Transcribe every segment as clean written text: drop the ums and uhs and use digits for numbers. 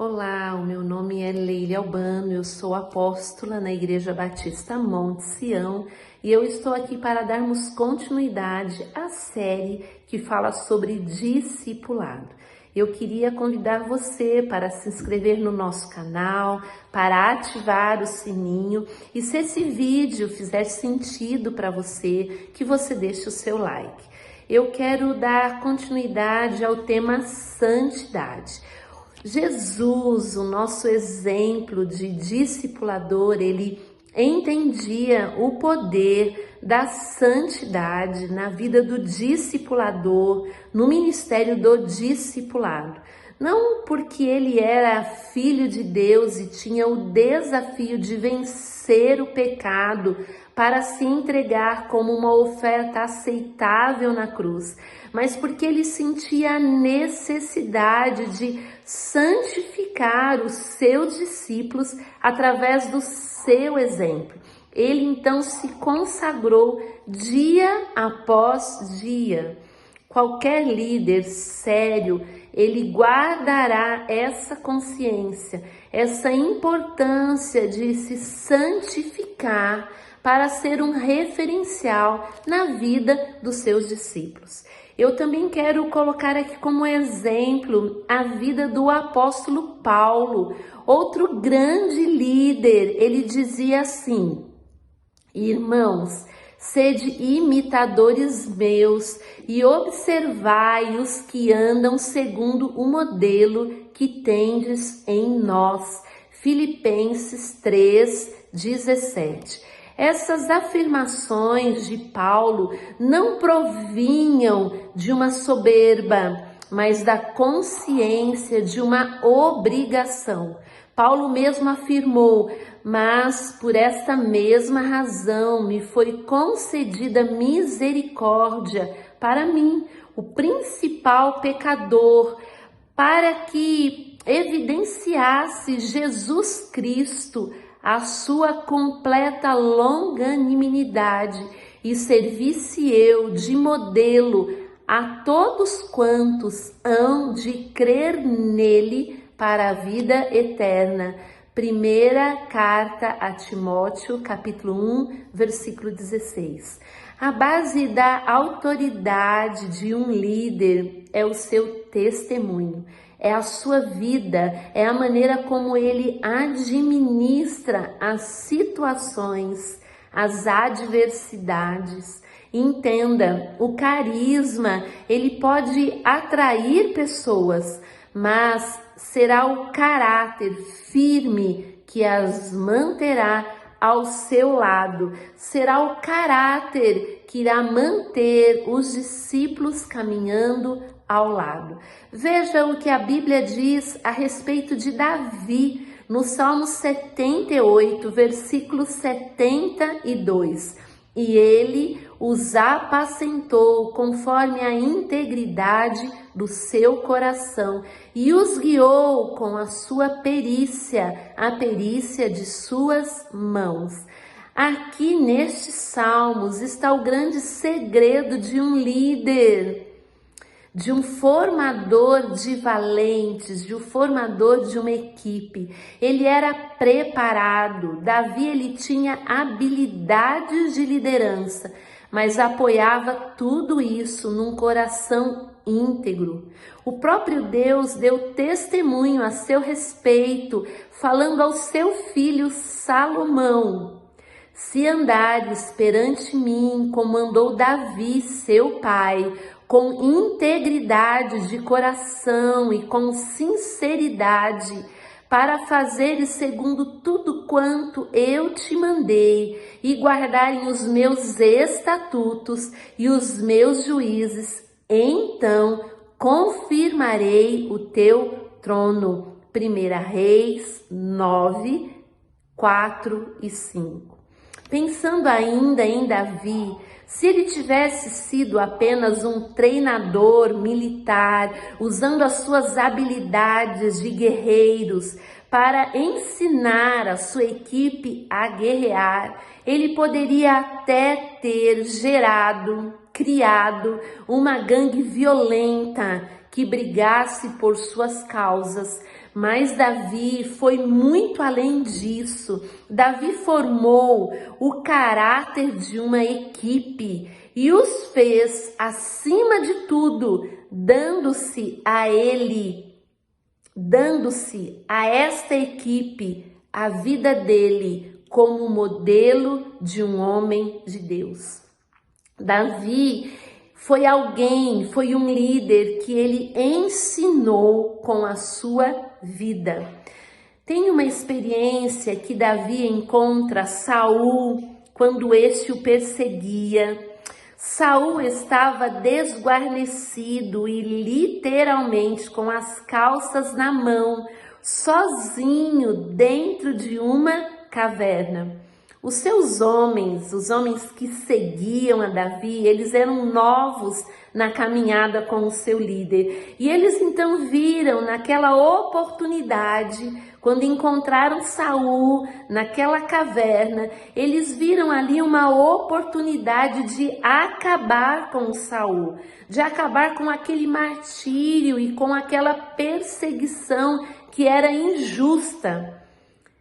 Olá, o meu nome é Leile Albano, eu sou apóstola na Igreja Batista Monte Sião e eu estou aqui para darmos continuidade à série que fala sobre discipulado. Eu queria convidar você para se inscrever no nosso canal, para ativar o sininho e se esse vídeo fizer sentido para você, que você deixe o seu like. Eu quero dar continuidade ao tema santidade. Jesus, o nosso exemplo de discipulador, ele entendia o poder da santidade na vida do discipulador, no ministério do discipulado. Não porque ele era filho de Deus e tinha o desafio de vencer o pecado para se entregar como uma oferta aceitável na cruz, mas porque ele sentia a necessidade de santificar os seus discípulos através do seu exemplo. Ele então se consagrou dia após dia. Qualquer líder sério, ele guardará essa consciência, essa importância de se santificar para ser um referencial na vida dos seus discípulos. Eu também quero colocar aqui como exemplo a vida do apóstolo Paulo, outro grande líder. Ele dizia assim: irmãos, sede imitadores meus e observai os que andam segundo o modelo que tendes em nós. Filipenses 3:17. Essas afirmações de Paulo não provinham de uma soberba, mas da consciência de uma obrigação. Paulo mesmo afirmou: mas por esta mesma razão me foi concedida misericórdia para mim, o principal pecador, para que evidenciasse Jesus Cristo, a sua completa longanimidade, e servisse eu de modelo a todos quantos hão de crer nele para a vida eterna. Primeira carta a Timóteo, capítulo 1, versículo 16. A base da autoridade de um líder é o seu testemunho, é a sua vida, é a maneira como ele administra as situações, as adversidades. Entenda, o carisma, ele pode atrair pessoas, mas será o caráter firme que as manterá ao seu lado. Será o caráter que irá manter os discípulos caminhando ao lado. Veja o que a Bíblia diz a respeito de Davi, no Salmo 78, versículo 72. E ele os apacentou conforme a integridade do seu coração e os guiou com a sua perícia, a perícia de suas mãos. Aqui nestes salmos está o grande segredo de um líder, de um formador de valentes, de um formador de uma equipe. Ele era preparado. Davi, ele tinha habilidades de liderança, mas apoiava tudo isso num coração íntegro. O próprio Deus deu testemunho a seu respeito, falando ao seu filho Salomão: se andares perante mim, como andou Davi, seu pai, com integridade de coração e com sinceridade, para fazeres segundo tudo quanto eu te mandei, e guardarem os meus estatutos e os meus juízes, então confirmarei o teu trono. 1 Reis 9, 4 e 5. Pensando ainda em Davi, se ele tivesse sido apenas um treinador militar, usando as suas habilidades de guerreiros para ensinar a sua equipe a guerrear, ele poderia até ter criado uma gangue violenta que brigasse por suas causas, mas Davi foi muito além disso. Davi formou o caráter de uma equipe e os fez, acima de tudo, dando-se a esta equipe, a vida dele como modelo de um homem de Deus. Davi foi um líder que ele ensinou com a sua vida. Tem uma experiência que Davi encontra Saul quando este o perseguia. Saul estava desguarnecido e literalmente com as calças na mão, sozinho dentro de uma caverna. Os seus homens, os homens que seguiam a Davi, eles eram novos na caminhada com o seu líder. E eles então viram naquela oportunidade, quando encontraram Saul naquela caverna, eles viram ali uma oportunidade de acabar com Saul, de acabar com aquele martírio e com aquela perseguição que era injusta.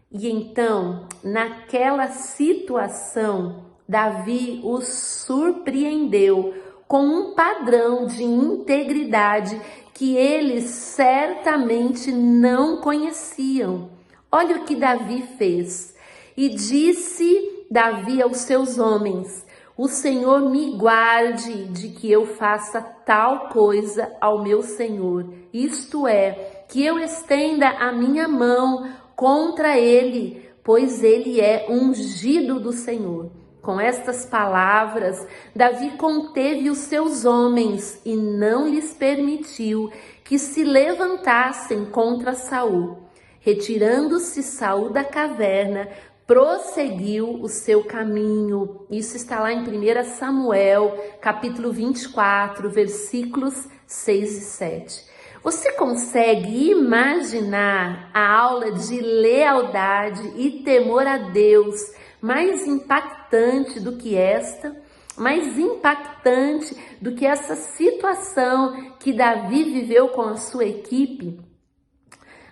E então, naquela situação, Davi os surpreendeu com um padrão de integridade que eles certamente não conheciam. Olha o que Davi fez. E disse Davi aos seus homens: o Senhor me guarde de que eu faça tal coisa ao meu Senhor, isto é, que eu estenda a minha mão contra ele, pois ele é ungido do Senhor. Com estas palavras, Davi conteve os seus homens e não lhes permitiu que se levantassem contra Saul. Retirando-se Saul da caverna, prosseguiu o seu caminho. Isso está lá em 1 Samuel, capítulo 24, versículos 6 e 7. Você consegue imaginar a aula de lealdade e temor a Deus mais impactante do que esta? Mais impactante do que essa situação que Davi viveu com a sua equipe?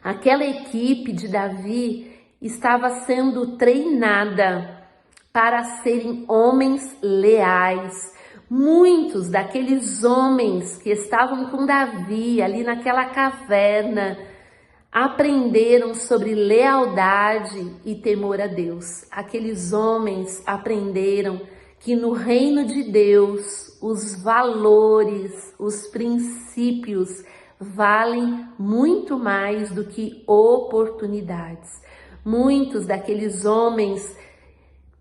Aquela equipe de Davi estava sendo treinada para serem homens leais. Muitos daqueles homens que estavam com Davi ali naquela caverna aprenderam sobre lealdade e temor a Deus. Aqueles homens aprenderam que no reino de Deus os valores, os princípios valem muito mais do que oportunidades. Muitos daqueles homens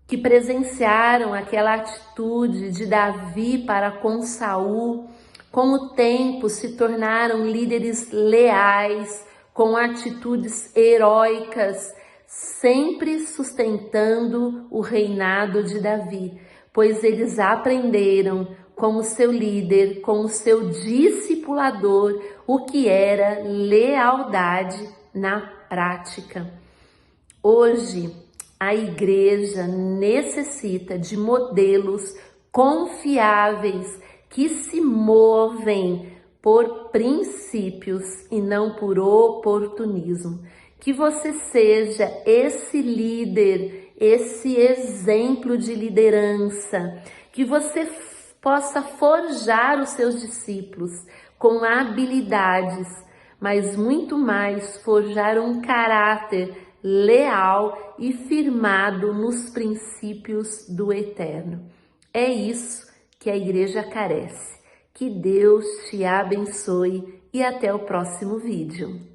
que presenciaram aquela atitude de Davi para com Saul, com o tempo se tornaram líderes leais, com atitudes heróicas, sempre sustentando o reinado de Davi, pois eles aprenderam com o seu líder, com o seu discipulador, o que era lealdade na prática. Hoje, a igreja necessita de modelos confiáveis que se movem por princípios e não por oportunismo. Que você seja esse líder, esse exemplo de liderança, que você possa forjar os seus discípulos com habilidades, mas muito mais forjar um caráter leal e firmado nos princípios do eterno. É isso que a igreja carece. Que Deus te abençoe e até o próximo vídeo.